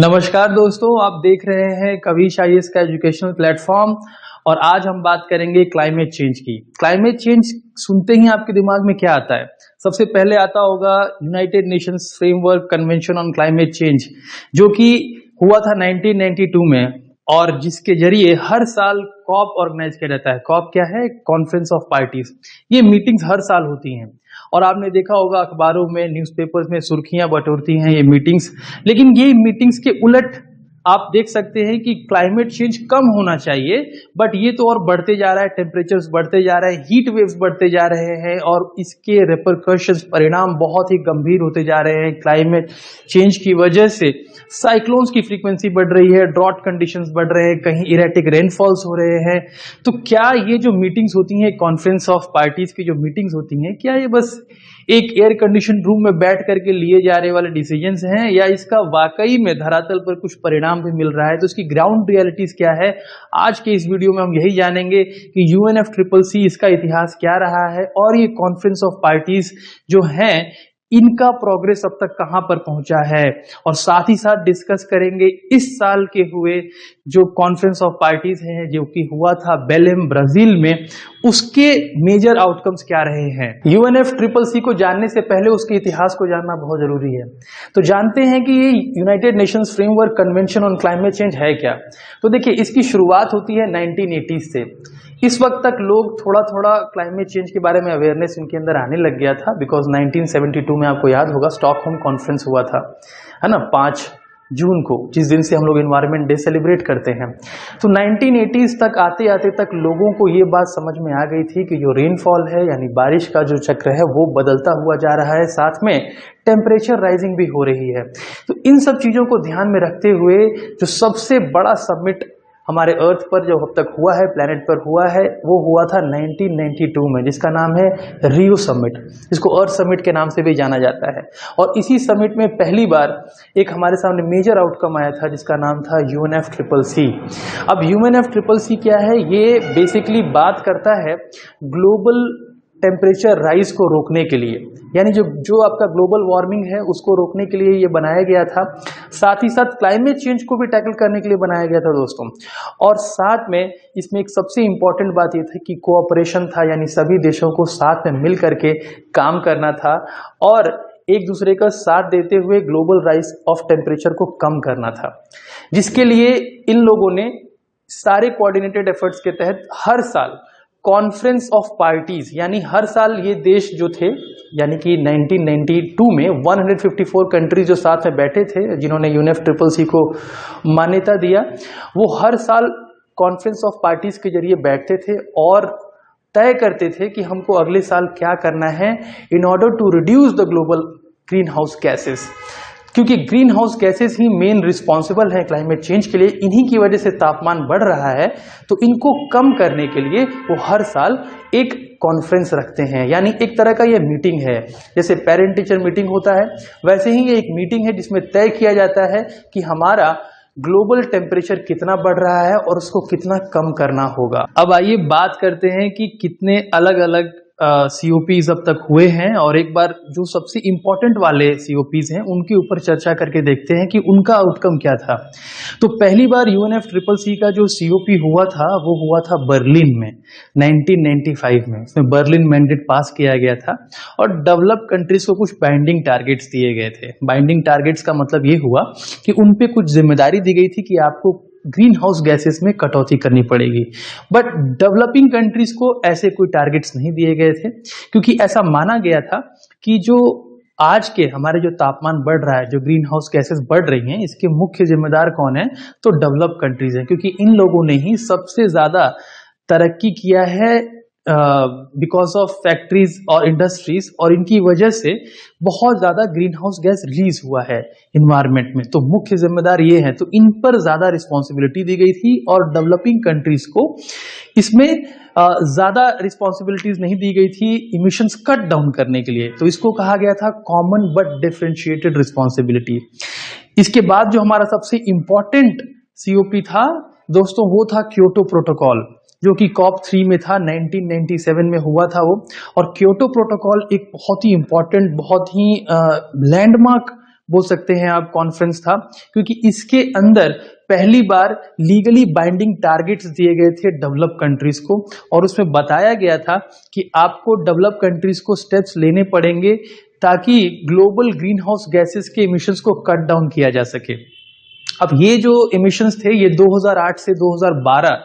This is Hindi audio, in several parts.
नमस्कार दोस्तों, आप देख रहे हैं कविश आईएएस का एजुकेशनल प्लेटफॉर्म। और आज हम बात करेंगे क्लाइमेट चेंज की। क्लाइमेट चेंज सुनते ही आपके दिमाग में क्या आता है? सबसे पहले आता होगा United Nations framework convention on climate change, जो कि हुआ था 1992 में और जिसके जरिए हर साल कॉप ऑर्गेनाइज किया जाता है। कॉप क्या है? Conference of parties. ये मीटिंग्स हर साल होती हैं और आपने देखा होगा अखबारों में, न्यूज़पेपर्स में सुर्खियां बटोरती हैं ये मीटिंग्स। लेकिन ये मीटिंग्स के उलट आप देख सकते हैं कि क्लाइमेट चेंज कम होना चाहिए, बट ये तो और बढ़ते जा रहा है। टेम्परेचर्स बढ़ते जा रहे हैं, हीट वेव्स बढ़ते जा रहे हैं और इसके रिपरकशंस, परिणाम बहुत ही गंभीर होते जा रहे हैं। क्लाइमेट चेंज की वजह से साइक्लोन्स की फ्रीक्वेंसी बढ़ रही है, ड्रॉट कंडीशंस बढ़ रहे हैं, कहीं इरेटिक रेनफॉल्स हो रहे हैं। तो क्या ये जो मीटिंग्स होती हैं, कॉन्फ्रेंस ऑफ पार्टीज की जो मीटिंग्स होती हैं, क्या ये बस एक एयर कंडीशन रूम में बैठ करके लिए जाने वाले डिसीजंस हैं, या इसका वाकई में धरातल पर कुछ परिणाम भी मिल रहा है? तो इसकी ग्राउंड रियलिटीज क्या है, आज के इस वीडियो में हम यही जानेंगे कि UNFCCC इसका इतिहास क्या रहा है और ये कॉन्फ्रेंस ऑफ पार्टीज जो हैं इनका प्रोग्रेस अब तक कहां पर पहुंचा है। और साथ ही साथ डिस्कस करेंगे इस साल के हुए जो कॉन्फ्रेंस ऑफ पार्टीज है जो कि हुआ था बेलेम ब्राजील में, उसके मेजर आउटकम्स क्या रहे हैं। UNFCCC को जानने से पहले उसके इतिहास को जानना बहुत जरूरी है। तो जानते हैं कि ये United Nations framework convention on climate change है क्या। तो देखिए, इसकी शुरुआत होती है 1980s से। इस वक्त तक लोग थोड़ा थोड़ा क्लाइमेट चेंज के बारे में अवेयरनेस इनके अंदर आने लग गया था, बिकॉज 1972 में आपको याद होगा स्टॉकहोम कॉन्फ्रेंस हुआ था, है ना, 5 जून को, जिस दिन से हम लोग एनवायरनमेंट डे सेलिब्रेट करते हैं। तो 1980s तक आते आते तक लोगों को ये बात समझ में आ गई थी कि जो रेनफॉल है यानी बारिश का जो चक्र है वो बदलता हुआ जा रहा है, साथ में टेम्परेचर राइजिंग भी हो रही है। तो इन सब चीज़ों को ध्यान में रखते हुए जो सबसे बड़ा समिट हमारे अर्थ पर जो अब तक हुआ है, प्लेनेट पर हुआ है, वो हुआ था 1992 में, जिसका नाम है रियो समिट, जिसको अर्थ समिट के नाम से भी जाना जाता है। और इसी समिट में पहली बार एक हमारे सामने मेजर आउटकम आया था जिसका नाम था UNFCCC। अब UNFCCC क्या है? ये बेसिकली बात करता है ग्लोबल टेम्परेचर राइज को रोकने के लिए, यानी जो आपका ग्लोबल वार्मिंग है उसको रोकने के लिए ये बनाया गया था। साथ ही साथ क्लाइमेट चेंज को भी टैकल करने के लिए बनाया गया था दोस्तों। और साथ में इसमें एक सबसे इंपॉर्टेंट बात ये थी कि कोऑपरेशन था, यानी सभी देशों को साथ में मिल करके काम करना था और एक दूसरे का साथ देते हुए ग्लोबल राइज ऑफ टेम्परेचर को कम करना था, जिसके लिए इन लोगों ने सारे कोऑर्डिनेटेड एफर्ट्स के तहत हर साल कॉन्फ्रेंस ऑफ पार्टीज, यानी हर साल ये देश जो थे, यानी कि 1992 में 154 कंट्रीज जो साथ में बैठे थे जिन्होंने UNFCCC को मान्यता दिया, वो हर साल कॉन्फ्रेंस ऑफ पार्टीज के जरिए बैठते थे और तय करते थे कि हमको अगले साल क्या करना है in order to reduce the global greenhouse gases. क्योंकि ग्रीन हाउस गैसेस ही मेन रिस्पॉन्सिबल है क्लाइमेट चेंज के लिए, इन्हीं की वजह से तापमान बढ़ रहा है। तो इनको कम करने के लिए वो हर साल एक कॉन्फ्रेंस रखते हैं, यानी एक तरह का ये मीटिंग है। जैसे पेरेंट टीचर मीटिंग होता है, वैसे ही ये एक मीटिंग है जिसमें तय किया जाता है कि हमारा ग्लोबल टेम्परेचर कितना बढ़ रहा है और उसको कितना कम करना होगा। अब आइए बात करते हैं कि कितने अलग अलग COPs अब तक हुए हैं और एक बार जो सबसे इंपॉर्टेंट वाले COPs हैं उनके ऊपर चर्चा करके देखते हैं कि उनका आउटकम क्या था। तो पहली बार UNFCCC का जो COP हुआ था वो हुआ था बर्लिन में 1995 में। इसमें बर्लिन मैंडेट पास किया गया था और डेवलप कंट्रीज को कुछ बाइंडिंग टारगेट्स दिए गए थे। बाइंडिंग टारगेट्स का मतलब ये हुआ कि उन पे कुछ जिम्मेदारी दी गई थी कि आपको ग्रीन हाउस गैसेस में कटौती करनी पड़ेगी। बट डेवलपिंग कंट्रीज को ऐसे कोई टारगेट्स नहीं दिए गए थे, क्योंकि ऐसा माना गया था कि जो आज के हमारे जो तापमान बढ़ रहा है, जो ग्रीन हाउस गैसेस बढ़ रही हैं, इसके मुख्य जिम्मेदार कौन है? तो डेवलप कंट्रीज हैं, क्योंकि इन लोगों ने ही सबसे ज्यादा तरक्की किया है बिकॉज ऑफ फैक्ट्रीज और इंडस्ट्रीज, और इनकी वजह से बहुत ज्यादा ग्रीन हाउस गैस रिलीज हुआ है इन्वायरमेंट में। तो मुख्य जिम्मेदार ये है, तो इन पर ज्यादा रिस्पॉन्सिबिलिटी दी गई थी और डेवलपिंग कंट्रीज को इसमें ज्यादा रिस्पॉन्सिबिलिटीज नहीं दी गई थी इमिशंस कट डाउन करने के लिए। तो इसको कहा गया था कॉमन बट डिफरेंशिएटेड रिस्पॉन्सिबिलिटी। इसके बाद जो हमारा सबसे इंपॉर्टेंट COP था दोस्तों, वो था क्योटो प्रोटोकॉल, जो कि COP3 में था, 1997 में हुआ था वो। और क्योटो प्रोटोकॉल एक बहुत ही इंपॉर्टेंट, बहुत ही लैंडमार्क बोल सकते हैं आप कॉन्फ्रेंस था, क्योंकि इसके अंदर पहली बार लीगली बाइंडिंग टारगेट्स दिए गए थे डेवलप कंट्रीज को, और उसमें बताया गया था कि आपको डेवलप कंट्रीज को स्टेप्स लेने पड़ेंगे ताकि ग्लोबल ग्रीन हाउस गैसेस के इमिशंस को कट डाउन किया जा सके। अब ये जो इमिशंस थे ये 2008 से 2012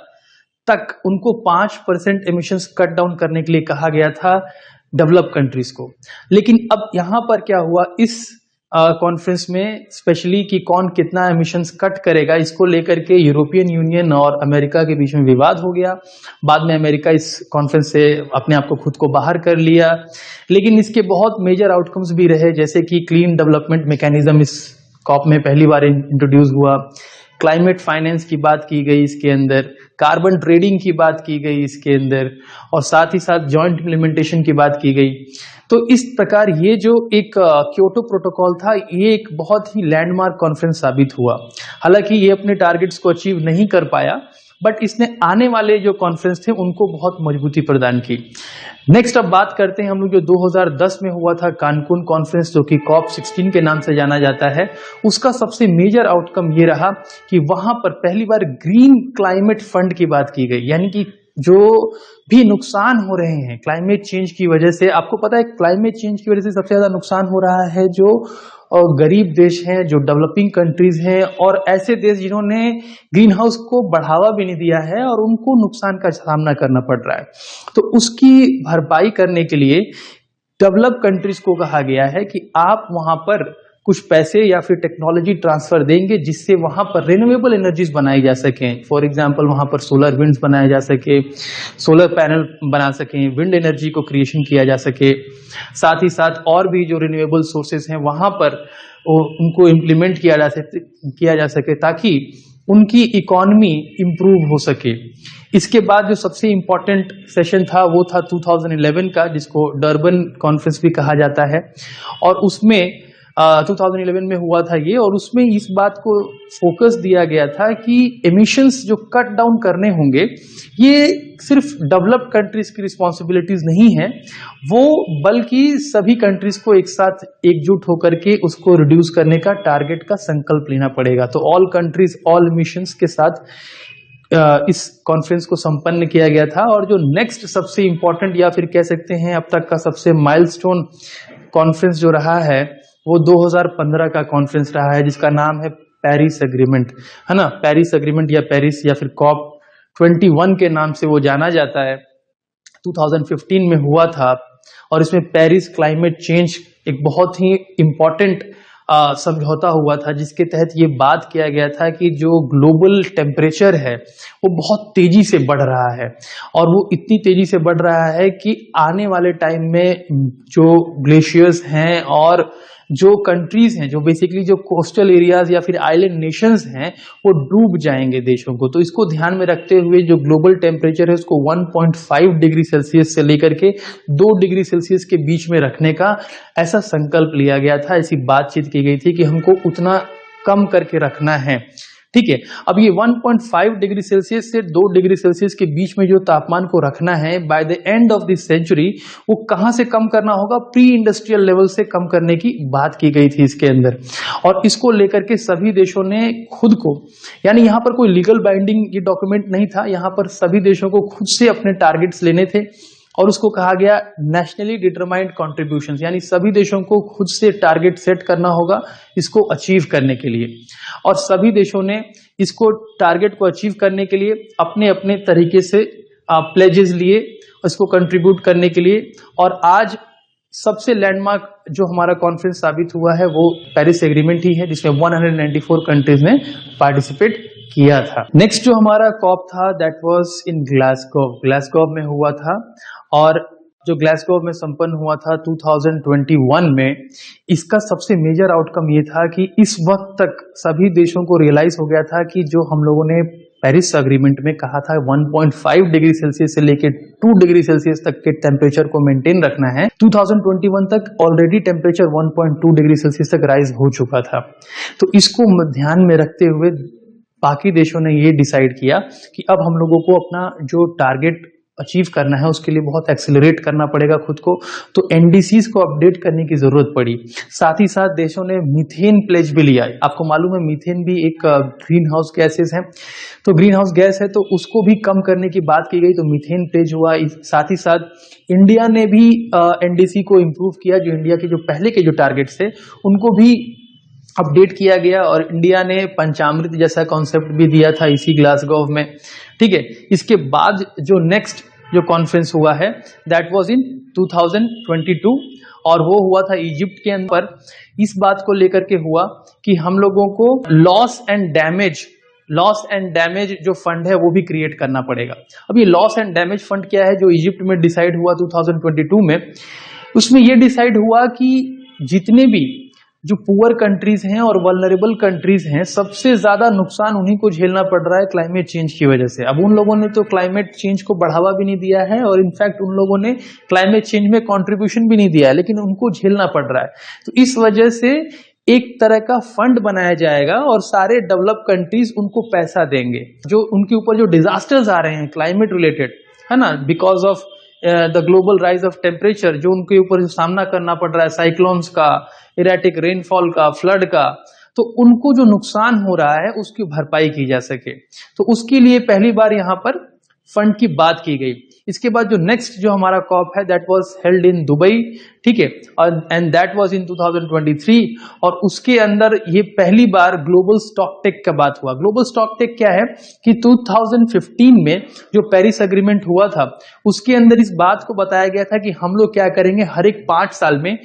तक उनको 5% इमिशंस कट डाउन करने के लिए कहा गया था डेवलप कंट्रीज को। लेकिन अब यहां पर क्या हुआ इस कॉन्फ्रेंस में स्पेशली कि कौन कितना एमिशंस कट करेगा, इसको लेकर के यूरोपियन यूनियन और अमेरिका के बीच में विवाद हो गया। बाद में अमेरिका इस कॉन्फ्रेंस से अपने आप को खुद को बाहर कर लिया, लेकिन इसके बहुत मेजर आउटकम्स भी रहे, जैसे कि क्लीन डेवलपमेंट मैकेनिज्म इस कॉप में पहली बार इंट्रोड्यूस हुआ, क्लाइमेट फाइनेंस की बात की गई इसके अंदर, कार्बन ट्रेडिंग की बात की गई इसके अंदर, और साथ ही साथ जॉइंट इम्प्लीमेंटेशन की बात की गई। तो इस प्रकार ये जो एक क्योटो प्रोटोकॉल था ये एक बहुत ही लैंडमार्क कॉन्फ्रेंस साबित हुआ। हालांकि ये अपने टारगेट्स को अचीव नहीं कर पाया, बट इसने आने वाले जो कॉन्फ्रेंस थे उनको बहुत मजबूती प्रदान की। नेक्स्ट अब बात करते हैं हम लोग जो 2010 में हुआ था कानकुन कॉन्फ्रेंस, जो कि COP 16 के नाम से जाना जाता है। उसका सबसे मेजर आउटकम ये रहा कि वहां पर पहली बार ग्रीन क्लाइमेट फंड की बात की गई, यानी कि जो भी नुकसान हो रहे हैं क्लाइमेट चेंज की वजह से। आपको पता है क्लाइमेट चेंज की वजह से सबसे ज्यादा नुकसान हो रहा है जो गरीब देश हैं, जो डेवलपिंग कंट्रीज हैं, और ऐसे देश जिन्होंने ग्रीन हाउस को बढ़ावा भी नहीं दिया है और उनको नुकसान का सामना करना पड़ रहा है। तो उसकी भरपाई करने के लिए डेवलप कंट्रीज को कहा गया है कि आप वहां पर कुछ पैसे या फिर टेक्नोलॉजी ट्रांसफर देंगे जिससे वहां पर रिन्यूएबल एनर्जीज बनाई जा सकें। फॉर एग्जांपल वहां पर सोलर विंड्स बनाए जा सके, सोलर पैनल बना सकें, विंड एनर्जी को क्रिएशन किया जा सके, साथ ही साथ और भी जो रिन्यूएबल सोर्सेज हैं वहां पर उनको इम्प्लीमेंट किया जा सके ताकि उनकी इकोनॉमी इंप्रूव हो सके। इसके बाद जो सबसे इम्पोर्टेंट सेशन था वो था 2011 का, जिसको डर्बन कॉन्फ्रेंस भी कहा जाता है, और उसमें 2011 में हुआ था ये, और उसमें इस बात को फोकस दिया गया था कि एमिशंस जो कट डाउन करने होंगे ये सिर्फ डेवलप्ड कंट्रीज की रिस्पॉन्सिबिलिटीज नहीं है, वो बल्कि सभी कंट्रीज को एक साथ एकजुट होकर के उसको रिड्यूस करने का टारगेट का संकल्प लेना पड़ेगा। तो ऑल कंट्रीज ऑल एमिशंस के साथ इस कॉन्फ्रेंस को संपन्न किया गया था। और जो नेक्स्ट सबसे इंपॉर्टेंट या फिर कह सकते हैं अब तक का सबसे माइलस्टोन कॉन्फ्रेंस जो रहा है वो 2015 का कॉन्फ्रेंस रहा है, जिसका नाम है पेरिस एग्रीमेंट, है ना। पेरिस एग्रीमेंट या पेरिस या फिर COP 21 के नाम से वो जाना जाता है। 2015 में हुआ था, और इसमें पेरिस क्लाइमेट चेंज एक बहुत ही इम्पोर्टेंट समझौता हुआ था, जिसके तहत ये बात किया गया था कि जो ग्लोबल टेम्परेचर है वो बहुत तेजी से बढ़ रहा है, और वो इतनी तेजी से बढ़ रहा है कि आने वाले टाइम में जो ग्लेशियर्स हैं और जो कंट्रीज हैं, जो बेसिकली जो कोस्टल एरियाज या फिर आइलैंड नेशंस हैं, वो डूब जाएंगे देशों को। तो इसको ध्यान में रखते हुए जो ग्लोबल टेम्परेचर है उसको 1.5 डिग्री सेल्सियस से लेकर के 2 डिग्री सेल्सियस के बीच में रखने का ऐसा संकल्प लिया गया था। ऐसी बातचीत की गई थी कि हमको उतना कम करके रखना है, ठीक है। अब ये 1.5 डिग्री सेल्सियस से 2 डिग्री सेल्सियस के बीच में जो तापमान को रखना है by the end of this century, वो कहां से कम करना होगा, प्री इंडस्ट्रियल लेवल से कम करने की बात की गई थी इसके अंदर। और इसको लेकर के सभी देशों ने खुद को, यानी यहाँ पर कोई लीगल बाइंडिंग ये डॉक्यूमेंट नहीं था, यहाँ पर सभी देशों को खुद से अपने टारगेट्स लेने थे, और उसको कहा गया नेशनली डिटरमाइंड कॉन्ट्रीब्यूशंस, यानी सभी देशों को खुद से टारगेट सेट करना होगा इसको अचीव करने के लिए। और सभी देशों ने इसको टारगेट को अचीव करने के लिए अपने अपने तरीके से प्लेजेस लिए इसको कंट्रीब्यूट करने के लिए। और आज सबसे लैंडमार्क जो हमारा कॉन्फ्रेंस साबित हुआ है वो पेरिस एग्रीमेंट ही है, जिसमें 194 कंट्रीज ने पार्टिसिपेट किया था। नेक्स्ट जो हमारा कॉप था दैट वाज इन ग्लासगो में हुआ था, और जो ग्लासगो में संपन्न हुआ था 2021 में, इसका सबसे मेजर आउटकम ये था कि इस वक्त तक सभी देशों को रियलाइज हो गया था कि जो हम लोगों ने पेरिस एग्रीमेंट में कहा था 1.5 डिग्री सेल्सियस से लेकर 2 डिग्री सेल्सियस तक के टेम्परेचर को मेंटेन रखना है, 2021 तक ऑलरेडी टेम्परेचर 1.2 डिग्री सेल्सियस तक राइज हो चुका था। तो इसको ध्यान में रखते हुए बाकी देशों ने ये डिसाइड किया कि अब हम लोगों को अपना जो टारगेट अचीव करना है उसके लिए बहुत एक्सेलरेट करना पड़ेगा खुद को, तो एनडीसीज को अपडेट करने की जरूरत पड़ी। साथ ही साथ देशों ने मीथेन प्लेज भी लिया। आपको मालूम है मीथेन भी एक ग्रीन हाउस गैसेस है, तो ग्रीन हाउस गैस है, तो उसको भी कम करने की बात की गई, तो मीथेन प्लेज हुआ। साथ ही साथ इंडिया ने भी एनडीसी को इम्प्रूव किया, जो इंडिया के जो पहले के जो टारगेट्स थे उनको भी अपडेट किया गया, और इंडिया ने पंचामृत जैसा कॉन्सेप्ट भी दिया था इसी ग्लासगो में। ठीक है, इसके बाद जो नेक्स्ट जो कॉन्फ्रेंस हुआ है दैट वाज इन 2022, और वो हुआ था इजिप्ट के अंदर। इस बात को लेकर के हुआ कि हम लोगों को लॉस एंड डैमेज जो फंड है वो भी क्रिएट करना पड़ेगा। अब ये लॉस एंड डैमेज फंड क्या है जो इजिप्ट में डिसाइड हुआ 2022 में, उसमें ये डिसाइड हुआ कि जितने भी जो पुअर कंट्रीज हैं और वल्नरेबल कंट्रीज हैं, सबसे ज्यादा नुकसान उन्हीं को झेलना पड़ रहा है क्लाइमेट चेंज की वजह से। अब उन लोगों ने तो क्लाइमेट चेंज को बढ़ावा भी नहीं दिया है, और इनफैक्ट उन लोगों ने क्लाइमेट चेंज में कंट्रीब्यूशन भी नहीं दिया है, लेकिन उनको झेलना पड़ रहा है। तो इस वजह से एक तरह का फंड बनाया जाएगा और सारे डेवलप कंट्रीज उनको पैसा देंगे, जो उनके ऊपर जो डिजास्टर्स आ रहे हैं क्लाइमेट रिलेटेड, है ना, because of the global rise of temperature, जो उनके ऊपर जो सामना करना पड़ रहा है साइक्लोन्स का, इरेटिक रेनफॉल का, फ्लड का, तो उनको जो नुकसान हो रहा है उसकी भरपाई की जा सके। तो उसके लिए पहली बार यहाँ पर फंड की बात की गई। इसके बाद जो नेक्स्ट जो हमारा कॉप है that was held in Dubai, ठीक है, एंड दैट वाज इन 2023, और उसके अंदर ये पहली बार ग्लोबल स्टॉक टेक का बात हुआ। ग्लोबल स्टॉक टेक क्या है कि 2015 में जो पेरिस एग्रीमेंट हुआ था उसके अंदर इस बात को बताया गया था कि हम लोग क्या करेंगे, हर एक 5 साल में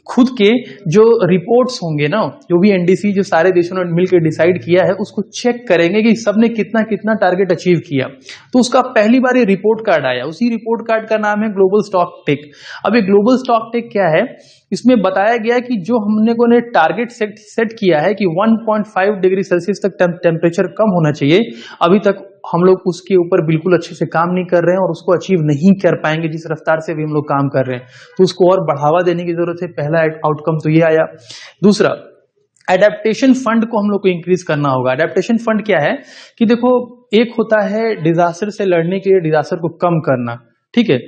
खुद के जो रिपोर्ट्स होंगे ना, जो भी एनडीसी जो सारे देशों ने मिलकर डिसाइड किया है उसको चेक करेंगे कि सबने कितना कितना टारगेट अचीव किया। तो उसका पहली बार ये रिपोर्ट कार्ड आया, उसी रिपोर्ट कार्ड का नाम है ग्लोबल स्टॉक टेक। अब ये ग्लोबल स्टॉक टेक क्या है, इसमें बताया गया कि जो हमने को ने टारगेट सेट किया है कि 1.5 डिग्री सेल्सियस तक टेम्परेचर कम होना चाहिए, अभी तक हम लोग उसके ऊपर बिल्कुल अच्छे से काम नहीं कर रहे हैं और उसको अचीव नहीं कर पाएंगे जिस रफ्तार से भी हम लोग काम कर रहे हैं। तो उसको और बढ़ावा देने की जरूरत है। पहला आउटकम तो ये आया। दूसरा, एडेप्टेशन फंड को हम लोग को इंक्रीज करना होगा। एडेप्टेशन फंड क्या है कि देखो, एक होता है डिजास्टर से लड़ने के लिए डिजास्टर को कम करना, ठीक है,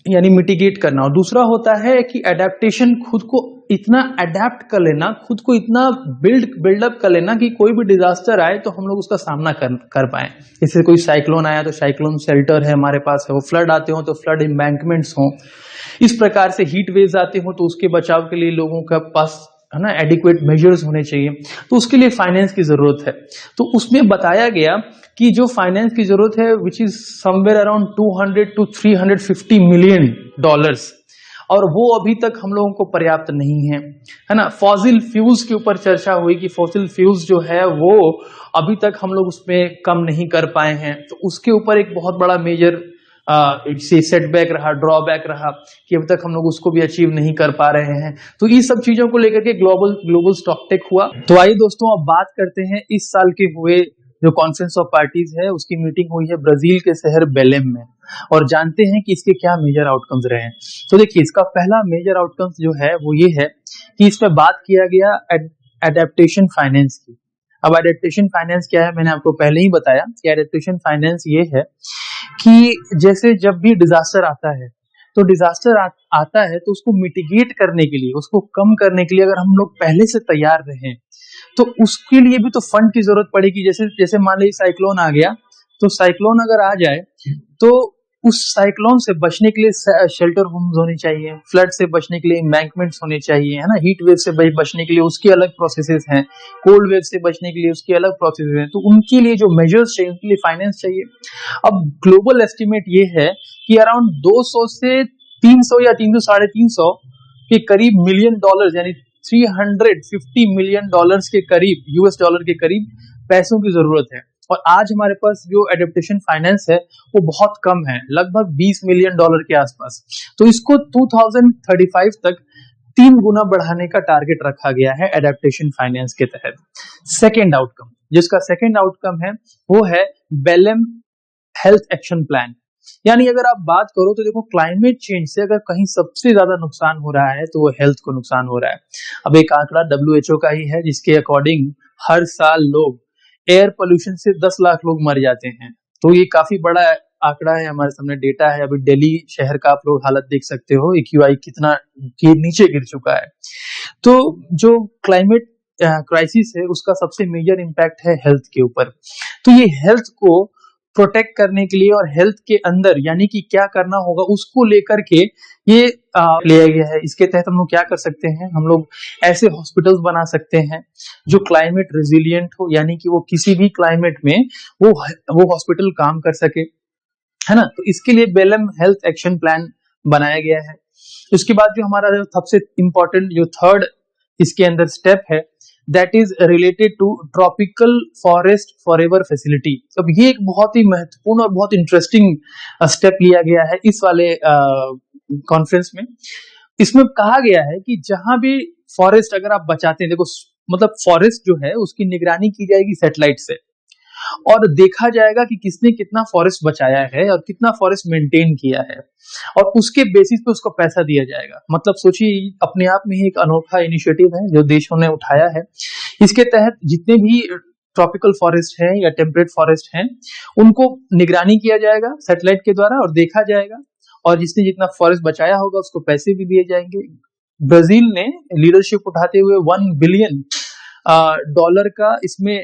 यानी मिटिगेट करना, और दूसरा होता है कि एडेप्टेशन, खुद को इतना अडेप्ट कर लेना, खुद को इतना बिल्डअप कर लेना कि कोई भी डिजास्टर आए तो हम लोग उसका सामना कर पाए। जैसे कोई साइक्लोन आया तो साइक्लोन शेल्टर है हमारे पास है, वो फ्लड आते हो तो फ्लड एम्बैंकमेंट्स हो, इस प्रकार से हीट वेव्स आते हो तो उसके बचाव के लिए लोगों के पास, है ना, एडिक्वेट मेजर्स होने चाहिए। तो उसके लिए फाइनेंस की जरूरत है। तो उसमें बताया गया कि जो फाइनेंस की जरूरत है which is somewhere around 200 to 350 million dollars, और वो अभी तक हम लोगों को पर्याप्त नहीं है ना। फॉसिल फ्यूल्स के ऊपर चर्चा हुई कि फॉसिल फ्यूल्स जो है वो अभी तक हम लोग उसमें कम नहीं कर पाए हैं, तो उसके ऊपर एक बहुत बड़ा मेजर सेटबैक रहा, ड्रॉबैक रहा कि अब तक हम लोग उसको भी अचीव नहीं कर पा रहे हैं। तो इस सब चीजों को लेकर के ग्लोबल स्टॉक टेक हुआ। तो आइए दोस्तों, अब बात करते हैं इस साल के हुए जो कॉन्फ्रेंस ऑफ पार्टीज है उसकी मीटिंग हुई है ब्राजील के शहर बेलेम में, और जानते हैं कि इसके क्या मेजर आउटकम्स रहे हैं। तो देखिए, इसका पहला मेजर आउटकम्स जो है वो ये है कि इसमें बात किया गया एडेप्टेशन फाइनेंस की। अब एडेप्टेशन फाइनेंस क्या है, मैंने आपको पहले ही बताया कि एडेप्टेशन फाइनेंस ये है कि जैसे जब भी डिजास्टर आता है, तो डिजास्टर आता है तो उसको मिटिगेट करने के लिए, उसको कम करने के लिए अगर हम लोग पहले से तैयार रहें तो उसके लिए भी तो फंड की जरूरत पड़ेगी। जैसे जैसे मान लीजिए साइक्लोन आ गया, तो साइक्लोन अगर आ जाए तो उस साइक्लोन से बचने के लिए शेल्टर होम्स होने चाहिए, फ्लड से बचने के लिए एम्बैंकमेंट्स होने चाहिए, है ना, हीट वेव से बचने के लिए उसके अलग प्रोसेसेस हैं, कोल्ड वेव से बचने के लिए उसके अलग प्रोसेसेस हैं। तो उनके लिए जो मेजर्स चाहिए उनके लिए फाइनेंस चाहिए। अब ग्लोबल एस्टिमेट ये है कि अराउंड 200 से 300 या 300 साढ़े 300 के करीब मिलियन डॉलर, यानी 350 मिलियन डॉलर्स के करीब, यूएस डॉलर के करीब पैसों की जरूरत है। और आज हमारे पास जो एडेप्टेशन फाइनेंस है वो बहुत कम है, लगभग 20 मिलियन डॉलर के आसपास। तो इसको 2035 तक 3 गुना बढ़ाने का टारगेट रखा गया है एडेप्टेशन फाइनेंस के तहत। सेकेंड आउटकम, जिसका सेकेंड आउटकम है वो है बेलेम हेल्थ एक्शन प्लान। यानी अगर आप बात करो तो देखो, क्लाइमेट चेंज से अगर कहीं सबसे ज्यादा नुकसान हो रहा है तो वो हेल्थ को नुकसान हो रहा है। अब एक आंकड़ा WHO का ही है जिसके अकॉर्डिंग हर साल लोग एयर पोल्यूशन से 10 लाख लोग मर जाते हैं। तो ये काफी बड़ा आंकड़ा है हमारे सामने, डेटा है। अभी दिल्ली शहर का आप लोग हालत देख सकते हो, एक्यूआई कितना नीचे गिर चुका है। तो जो क्लाइमेट क्राइसिस है उसका सबसे मेजर इम्पैक्ट है हेल्थ के ऊपर। तो ये हेल्थ को प्रोटेक्ट करने के लिए और हेल्थ के अंदर यानी कि क्या करना होगा उसको लेकर के ये लिया गया है। इसके तहत हम लोग क्या कर सकते हैं, हम लोग ऐसे हॉस्पिटल्स बना सकते हैं जो क्लाइमेट रेजिलिएंट हो, यानी कि वो किसी भी क्लाइमेट में वो हॉस्पिटल काम कर सके, है ना। तो इसके लिए बेलम हेल्थ एक्शन प्लान बनाया गया है। उसके बाद जो हमारा सबसे इंपॉर्टेंट जो थर्ड इसके अंदर स्टेप है, that is related to tropical forest forever facility. अब ये एक बहुत ही महत्वपूर्ण और बहुत इंटरेस्टिंग स्टेप लिया गया है इस वाले कॉन्फ्रेंस में। इसमें कहा गया है कि जहां भी फॉरेस्ट अगर आप बचाते हैं, देखो मतलब फॉरेस्ट जो है उसकी निगरानी की जाएगी सैटेलाइट से, और देखा जाएगा कि किसने कितना फॉरेस्ट बचाया है और कितना फॉरेस्ट मेंटेन किया है, और उसके बेसिस पे उसको पैसा दिया जाएगा। मतलब सोचिए, अपने आप में ही एक अनोखा इनिशिएटिव है जो देशों ने उठाया है। इसके तहत जितने भी ट्रॉपिकल फॉरेस्ट है या टेम्परेट फॉरेस्ट हैं उनको निगरानी किया जाएगा सैटेलाइट के द्वारा और देखा जाएगा, और जिसने जितना फॉरेस्ट बचाया होगा उसको पैसे भी दिए जाएंगे। ब्राजील ने लीडरशिप उठाते हुए $1 बिलियन का इसमें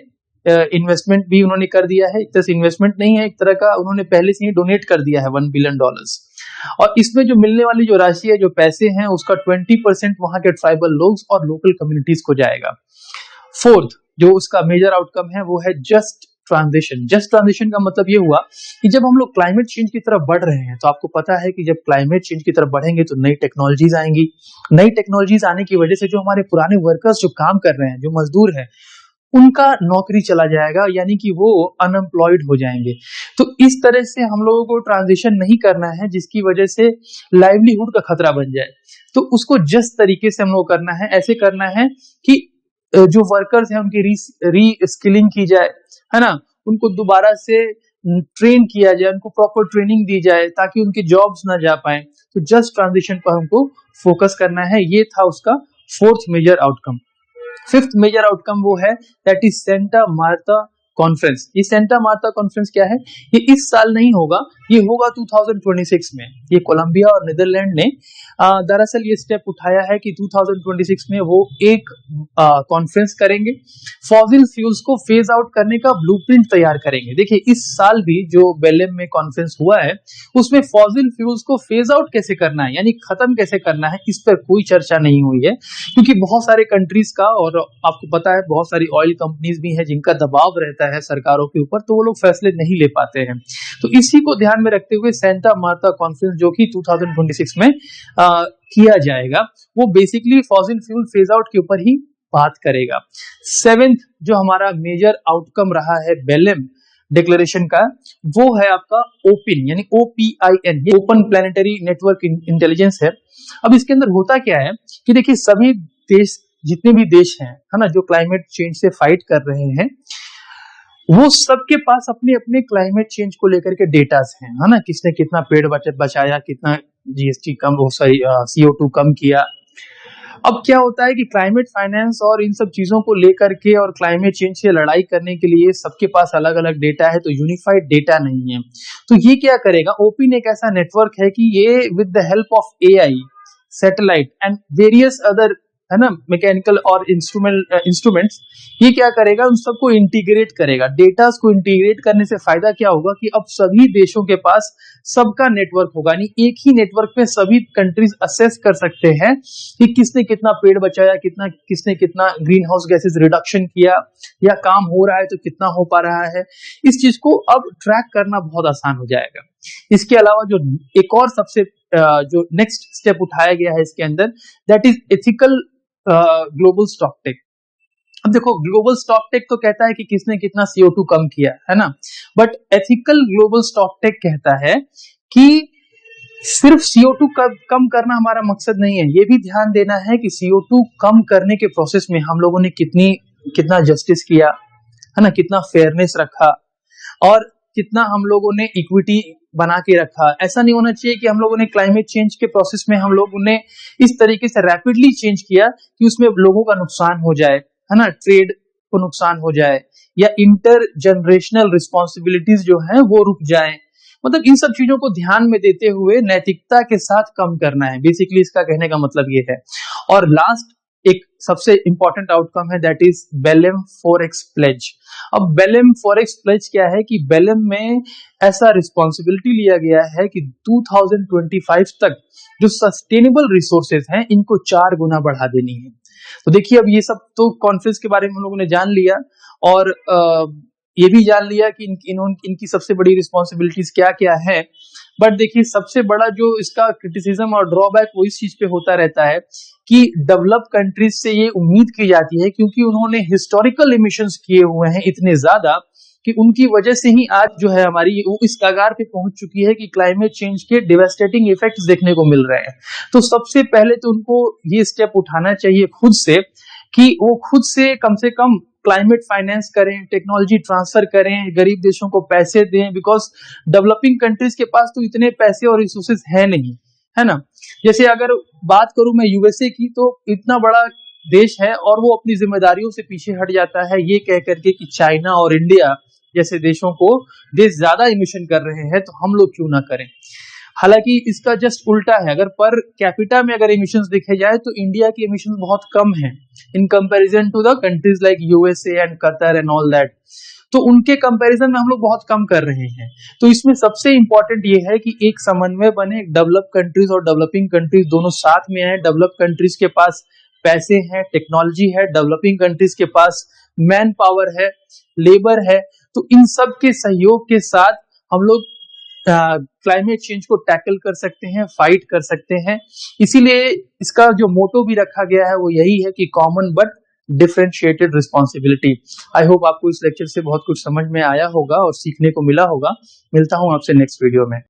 इन्वेस्टमेंट भी उन्होंने कर दिया है। एक तरह से इन्वेस्टमेंट नहीं है, एक तरह का उन्होंने पहले से ही डोनेट कर दिया है $1 बिलियन। और इसमें जो मिलने वाली जो राशि है, जो पैसे हैं, उसका 20% वहां के ट्राइबल लोग और लोकल कम्युनिटीज को जाएगा। फोर्थ जो उसका मेजर आउटकम है वो है जस्ट ट्रांजिशन। जस्ट ट्रांजिशन का मतलब ये हुआ कि जब हम लोग क्लाइमेट चेंज की तरफ बढ़ रहे हैं, तो आपको पता है कि जब क्लाइमेट चेंज की तरफ बढ़ेंगे तो नई टेक्नोलॉजीज आएंगी। नई टेक्नोलॉजीज आने की वजह से जो हमारे पुराने वर्कर्स जो काम कर रहे हैं, जो मजदूर हैं, उनका नौकरी चला जाएगा, यानी कि वो अनएम्प्लॉयड हो जाएंगे। तो इस तरह से हम लोगों को ट्रांजिशन नहीं करना है जिसकी वजह से लाइवलीहुड का खतरा बन जाए। तो उसको जस्ट तरीके से हम लोग करना है, ऐसे करना है कि जो वर्कर्स हैं उनकी री स्किलिंग की जाए, है ना, उनको दोबारा से ट्रेन किया जाए, उनको प्रॉपर ट्रेनिंग दी जाए ताकि उनके जॉब्स ना जा पाए। तो जस्ट ट्रांजिशन पर हमको फोकस करना है। ये था उसका fourth major outcome. Fifth major outcome वो है that is Santa Marta conference. ये सेंटा मार्था कॉन्फ्रेंस क्या है, ये इस साल नहीं होगा, ये होगा 2026 में। ये कोलंबिया और नीदरलैंड ने दरअसल ये स्टेप उठाया है कि 2026 में वो एक कॉन्फ्रेंस करेंगे, फॉसिल फ्यूल्स को फेज आउट करने का ब्लूप्रिंट तैयार करेंगे। देखिए, इस साल भी जो बेलेम में कॉन्फ्रेंस हुआ है उसमें फॉसिल फ्यूल्स को फेज आउट कैसे करना है, यानी खत्म कैसे करना है, इस पर कोई चर्चा नहीं हुई है, क्योंकि बहुत सारे कंट्रीज का, और आपको पता है बहुत सारी ऑयल कंपनीज भी हैं जिनका दबाव रहता है सरकारों के ऊपर, तो वो लोग फैसले नहीं ले पाते हैं। तो इसी को ध्यान में रखते हुए सेंटा मार्था कॉन्फ्रेंस जो कि 2026 में किया जाएगा, वो basically fossil fuel phase out के ऊपर ही बात करेगा। सेवेंथ जो हमारा मेजर आउटकम रहा है बेलेम डिक्लेरेशन का, वो है आपका ओपिन, यानी OPIN, ये ओपन प्लैनेटरी नेटवर्क इंटेलिजेंस है। अब इसके अंदर होता क्या है कि देखिए, सभी देश, जितने भी देश हैं, है ना, जो क्लाइमेट चेंज से फाइट कर रहे हैं, वो सबके पास अपने अपने क्लाइमेट चेंज को लेकर के डेटास हैं, है ना, किसने कितना पेड़ बचाया, कितना GST कम, CO2 कम किया। अब क्या होता है कि क्लाइमेट फाइनेंस और इन सब चीजों को लेकर के और क्लाइमेट चेंज से लड़ाई करने के लिए सबके पास अलग अलग डेटा है, तो यूनिफाइड डेटा नहीं है। तो ये क्या करेगा, ओपिन एक ऐसा नेटवर्क है कि ये with the help of AI, satellite and various other, है ना, मैकेनिकल और इंस्ट्रूमेंट्स, ये क्या करेगा, उन सबको इंटीग्रेट करेगा। डेटा को इंटीग्रेट करने से फायदा क्या होगा कि अब सभी देशों के पास सबका नेटवर्क होगा, यानी एक ही नेटवर्क पे सभी कंट्रीज असेस कर सकते हैं कि किसने कितना पेड़ बचाया, किसने कितना ग्रीन हाउस गैसेस रिडक्शन किया, या काम हो रहा है तो कितना हो पा रहा है। इस चीज को अब ट्रैक करना बहुत आसान हो जाएगा। इसके अलावा जो एक और सबसे जो नेक्स्ट स्टेप उठाया गया है इसके अंदर, that is ethical global stock take. अब देखो, ग्लोबल स्टॉक टेक तो कहता है कि किसने कितना CO2 कम किया, है ना, but ethical global stock take कहता है कि सिर्फ CO2 कम करना हमारा मकसद नहीं है, ये भी ध्यान देना है कि CO2 कम करने के प्रोसेस में हम लोगों ने कितना जस्टिस किया, है ना, कितना फेयरनेस रखा, और कितना हम लोगों ने इक्विटी बना के रखा। ऐसा नहीं होना चाहिए कि हम लोगों ने क्लाइमेट चेंज के प्रोसेस में हम लोगों ने इस तरीके से रैपिडली चेंज किया कि उसमें लोगों का नुकसान हो जाए, है ना, ट्रेड को नुकसान हो जाए, या इंटर जनरेशनल रिस्पॉन्सिबिलिटीज जो है वो रुक जाए। मतलब इन सब चीजों को ध्यान में देते हुए नैतिकता के साथ कम करना है, बेसिकली इसका कहने का मतलब ये है। और लास्ट एक सबसे इंपॉर्टेंट आउटकम है, that is Belem forex pledge. अब बेलेम फॉरेक्स प्लेज क्या है कि बेलेम में ऐसा रिस्पॉन्सिबिलिटी लिया गया है कि 2025 तक जो सस्टेनेबल रिसोर्सेज हैं इनको 4 गुना बढ़ा देनी है। तो देखिए अब ये सब तो कॉन्फ्रेंस के बारे में हम लोगों ने जान लिया, और ये भी जान लिया कि इनकी सबसे बड़ी रिस्पॉन्सिबिलिटीज क्या क्या है। बट देखिए सबसे बड़ा जो इसका क्रिटिसिज्म और ड्रॉबैक वो इस चीज पे होता रहता है कि डेवलप कंट्रीज से ये उम्मीद की जाती है, क्योंकि उन्होंने हिस्टोरिकल इमिशंस किए हुए हैं इतने ज्यादा कि उनकी वजह से ही आज जो है हमारी वो इस कगार पे पहुंच चुकी है कि क्लाइमेट चेंज के डिवास्टेटिंग इफेक्ट्स देखने को मिल रहे हैं। तो सबसे पहले तो उनको ये स्टेप उठाना चाहिए खुद से कि वो खुद से कम क्लाइमेट फाइनेंस करें, टेक्नोलॉजी ट्रांसफर करें, गरीब देशों को पैसे दें, बिकॉज डेवलपिंग कंट्रीज के पास तो इतने पैसे और रिसोर्सेज है नहीं, है ना। जैसे अगर बात करूं मैं यूएसए की, तो इतना बड़ा देश है और वो अपनी जिम्मेदारियों से पीछे हट जाता है ये कह करके कि चाइना और इंडिया जैसे देशों को देश ज्यादा इमिशन कर रहे हैं तो हम लोग क्यों ना करें। हालांकि इसका जस्ट उल्टा है, अगर पर कैपिटा में अगर एमिशंस देखे जाए तो इंडिया की एमिशंस बहुत कम है in comparison to the countries like USA and Qatar and all that. तो उनके कंपैरिजन में हम लोग बहुत कम कर रहे हैं। तो इसमें सबसे इंपॉर्टेंट ये है कि एक समन्वय बने, डेवलप कंट्रीज और डेवलपिंग कंट्रीज दोनों साथ में आए। डेवलप कंट्रीज के पास पैसे हैं, टेक्नोलॉजी है, डेवलपिंग कंट्रीज के पास मैन पावर है, लेबर है। तो इन सब के सहयोग के साथ हम लोग क्लाइमेट चेंज को टैकल कर सकते हैं, फाइट कर सकते हैं। इसीलिए इसका जो मोटो भी रखा गया है वो यही है कि common but differentiated responsibility. I hope आपको इस लेक्चर से बहुत कुछ समझ में आया होगा और सीखने को मिला होगा। मिलता हूं आपसे नेक्स्ट वीडियो में।